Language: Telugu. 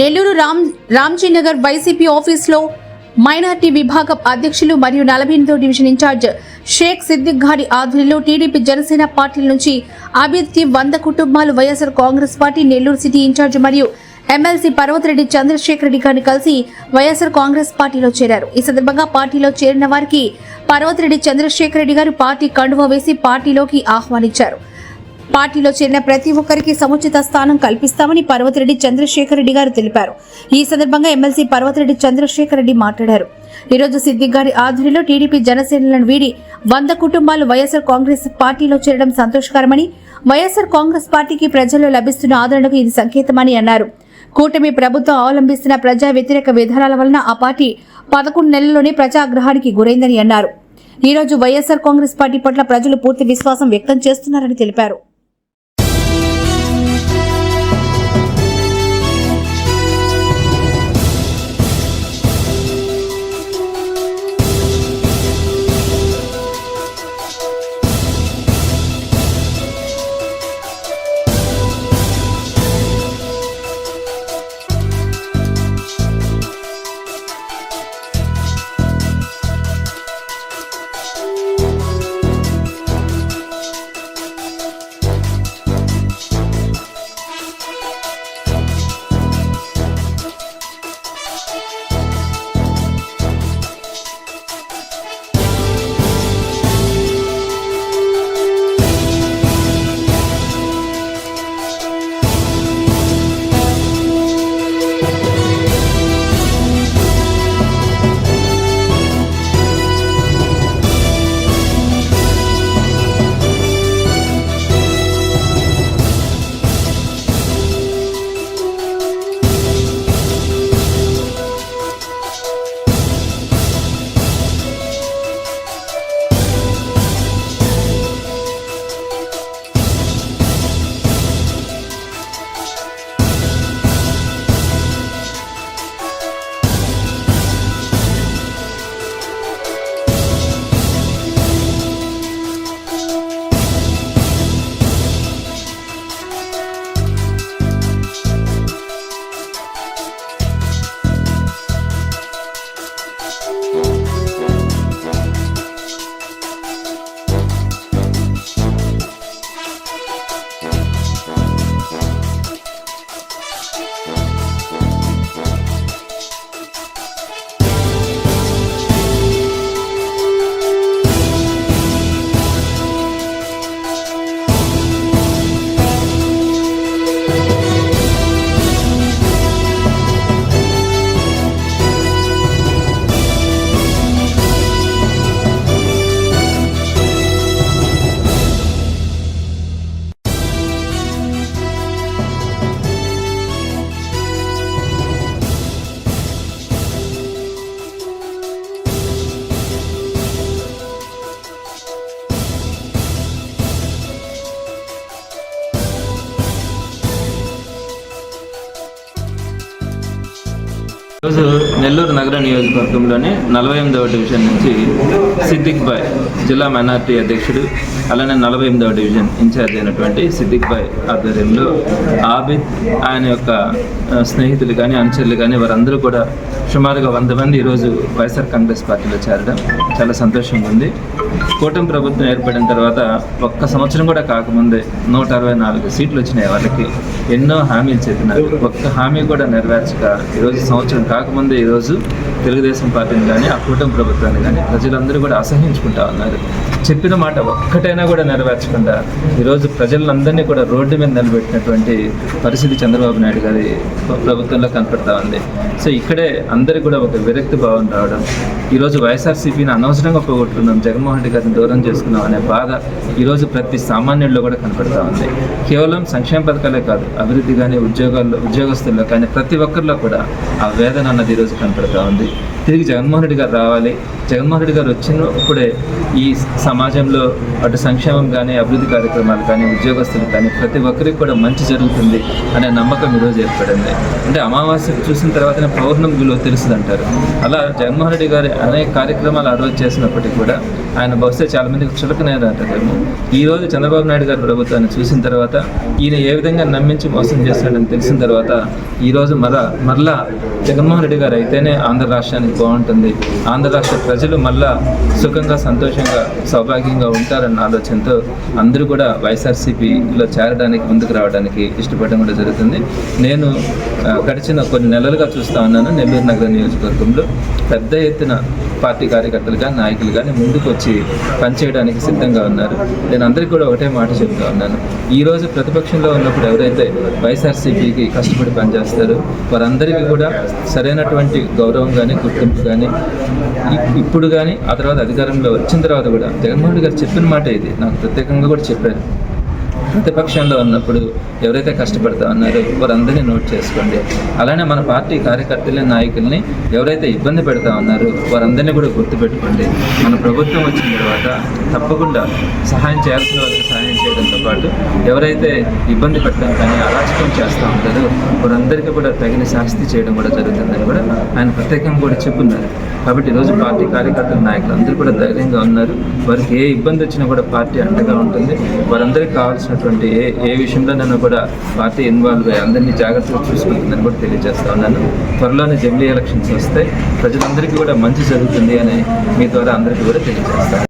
నెల్లూరు రామ్జీనగర్ వైసీపీ ఆఫీసులో మైనార్టీ విభాగం అధ్యక్షులు మరియు 48వ డివిజన్ ఇన్ఛార్జ్ షేక్ సిద్దిక్ గారి ఆధ్వర్యంలో టీడీపీ జనసేన పార్టీల నుంచి అభ్యర్థి 100 కుటుంబాలు YSR Congress party Nellore city incharge మరియు ఎమ్మెల్సీ పర్వతిరెడ్డి చంద్రశేఖర్ రెడ్డి గారిని కలిసి వైఎస్ఆర్ కాంగ్రెస్ పార్టీలో చేరారు. ఈ సందర్భంగా పార్టీలో చేరిన వారికి పర్వతిరెడ్డి చంద్రశేఖర్ రెడ్డి గారు పార్టీ కండువా వేసి పార్టీలోకి ఆహ్వానించారు. పార్టీలో చేరిన ప్రతి ఒక్కరికి సముచిత స్థానం కల్పిస్తామని పర్వతిరెడ్డి చంద్రశేఖర్ రెడ్డి గారు తెలిపారు. ఈ సందర్భంగా ఎమ్మెల్సీ పర్వతిరెడ్డి చంద్రశేఖర్ రెడ్డి మాట్లాడారు. ఈరోజు సిద్దిక్ గారి ఆధ్వర్యంలో టీడీపీ జనసేనలను వీడి 100 కుటుంబాలు వైఎస్ఆర్ కాంగ్రెస్ పార్టీలో చేరడం సంతోషకరమని, వైఎస్ఆర్ కాంగ్రెస్ పార్టీకి ప్రజల్లో లభిస్తున్న ఆదరణకు ఇది సంకేతమని అన్నారు. కూటమి ప్రభుత్వం అవలంబిస్తున్న ప్రజా వ్యతిరేక విధానాల వలన ఆ పార్టీ 11 నెలల్లోనే ప్రజాగ్రహానికి గురైందని అన్నారు. ఈ రోజు వైఎస్ఆర్ కాంగ్రెస్ పార్టీ పట్ల ప్రజలు పూర్తి విశ్వాసం వ్యక్తం చేస్తున్నారని తెలిపారు. ఈరోజు నెల్లూరు నగర నియోజకవర్గంలోని 48వ డివిజన్ నుంచి సిద్దిక్ భాయ్ జిల్లా మైనార్టీ అధ్యక్షుడు, అలానే 48వ డివిజన్ ఇన్ఛార్జ్ అయినటువంటి సిద్దిక్ భాయ్ ఆధ్వర్యంలో ఆబిద్, ఆయన యొక్క స్నేహితులు కానీ అనుచరులు కానీ వారందరూ కూడా సుమారుగా 100 మంది ఈరోజు వైఎస్ఆర్ కాంగ్రెస్ పార్టీలో చేరడం చాలా సంతోషంగా ఉంది. కూటమి ప్రభుత్వం ఏర్పడిన తర్వాత ఒక్క సంవత్సరం కూడా కాకముందే 164 సీట్లు వచ్చినాయి. వాళ్ళకి ఎన్నో హామీలు చెప్పినారు, ఒక్క హామీ కూడా నెరవేర్చక ఈరోజు సంవత్సరం కాకముందే ఈరోజు తెలుగుదేశం పార్టీని కానీ ఆ కూటమి ప్రభుత్వాన్ని కానీ ప్రజలందరూ కూడా అసహించుకుంటా ఉన్నారు. చెప్పిన మాట ఒక్కటైనా కూడా నెరవేర్చకుండా ఈరోజు ప్రజలందరినీ కూడా రోడ్డు మీద నిలబెట్టినటువంటి పరిస్థితి చంద్రబాబు నాయుడు గారి ప్రభుత్వంలో కనపడతా ఉంది. సో ఇక్కడే అందరికీ కూడా ఒక విరక్తి భావం రావడం, ఈరోజు వైఎస్ఆర్సీపీని అనవసరంగా పోగొట్టుకున్నాం, జగన్మోహన్ రెడ్డి గారిని దూరం చేసుకున్నాం అనే బాధ ఈరోజు ప్రతి సామాన్యుల్లో కూడా కనపడతా ఉంది. కేవలం సంక్షేమ పథకాలే కాదు, అభివృద్ధి కానీ ఉద్యోగస్తుల్లో కానీ ప్రతి ఒక్కరిలో కూడా ఆ వేదన అన్నది ఈరోజు కనపడతా ఉంది. తిరిగి జగన్మోహన్ రెడ్డి గారు రావాలి, జగన్మోహన్ రెడ్డి గారు వచ్చినప్పుడే ఈ సమాజంలో అటు సంక్షేమం కానీ, అభివృద్ధి కార్యక్రమాలు కానీ, ఉద్యోగస్తులు కానీ ప్రతి ఒక్కరికి కూడా మంచి జరుగుతుంది అనే నమ్మకం ఈరోజు ఏర్పడింది. అంటే అమావాస్య చూసిన తర్వాతనే పౌర్ణమి విలువ తెలుస్తుంది అంటారు. అలా జగన్మోహన్ రెడ్డి గారి అనేక కార్యక్రమాలు ఆ రోజు చేసినప్పటికీ కూడా ఆయన బహుశా చాలా మందికి చులకనేది అంటారేమో. ఈ రోజు చంద్రబాబు నాయుడు గారి ప్రభుత్వాన్ని చూసిన తర్వాత ఈయన ఏ విధంగా నమ్మించి మోసం చేస్తాడని తెలిసిన తర్వాత ఈరోజు మరలా జగన్మోహన్ రెడ్డి గారు అయితేనే ఆంధ్ర రాష్ట్రానికి బాగుంటుంది, ఆంధ్ర రాష్ట్ర ప్రజలు మళ్ళా సుఖంగా, సంతోషంగా, సౌభాగ్యంగా ఉంటారన్న ఆలోచనతో అందరూ కూడా వైఎస్ఆర్సీపీలో చేరడానికి, ముందుకు రావడానికి ఇష్టపడడం కూడా జరుగుతుంది. నేను గడిచిన కొన్ని నెలలుగా చూస్తూ ఉన్నాను, నెల్లూరు నగర నియోజకవర్గంలో పెద్ద ఎత్తున పార్టీ కార్యకర్తలు కానీ, నాయకులు కానీ ముందుకు వచ్చి పనిచేయడానికి సిద్ధంగా ఉన్నారు. నేను అందరికీ కూడా ఒకటే మాట చెప్తా ఉన్నాను, ఈరోజు ప్రతిపక్షంలో ఉన్నప్పుడు ఎవరైతే వైఎస్ఆర్సీపీకి కష్టపడి పనిచేస్తారో వారందరికీ కూడా సరైనటువంటి గౌరవం కానీ, గుర్తింపు కానీ ఇప్పుడు కానీ, ఆ తర్వాత అధికారంలో వచ్చిన తర్వాత కూడా జగన్మోహన్ రెడ్డి గారు చెప్పిన మాట ఇది నాకు ప్రత్యేకంగా కూడా చెప్పారు. ప్రతిపక్షంలో ఉన్నప్పుడు ఎవరైతే కష్టపడతా ఉన్నారో వారందరినీ నోట్ చేసుకోండి. అలానే మన పార్టీ కార్యకర్తలని, నాయకుల్ని ఎవరైతే ఇబ్బంది పెడతా ఉన్నారో వారందరినీ కూడా గుర్తుపెట్టుకోండి. మన ప్రభుత్వం వచ్చిన తర్వాత తప్పకుండా సహాయం చేయాల్సిన వాళ్ళకి సహాయం చేయడంతో పాటు ఎవరైతే ఇబ్బంది పెట్టడం కానీ, అరాచకం చేస్తూ ఉంటారో వారందరికీ కూడా తగిన శాస్తి చేయడం కూడా జరుగుతుందని కూడా ఆయన ప్రత్యేకంగా కూడా చెప్పున్నారు. కాబట్టి ఈరోజు పార్టీ కార్యకర్తల నాయకులు అందరూ కూడా ధైర్యంగా ఉన్నారు. వారికి ఏ ఇబ్బంది వచ్చినా కూడా పార్టీ అండగా ఉంటుంది. వారందరికీ కావాల్సినటువంటి ఏ విషయంలోనైనా కూడా పార్టీ ఇన్వాల్వ్ అయ్యి అందరినీ జాగ్రత్తగా చూసుకుంటుందని కూడా తెలియజేస్తా ఉన్నాను. త్వరలోనే జమిలీ ఎలక్షన్స్ వస్తే ప్రజలందరికీ కూడా మంచి జరుగుతుంది అని మీ ద్వారా అందరికీ కూడా తెలియజేస్తాను.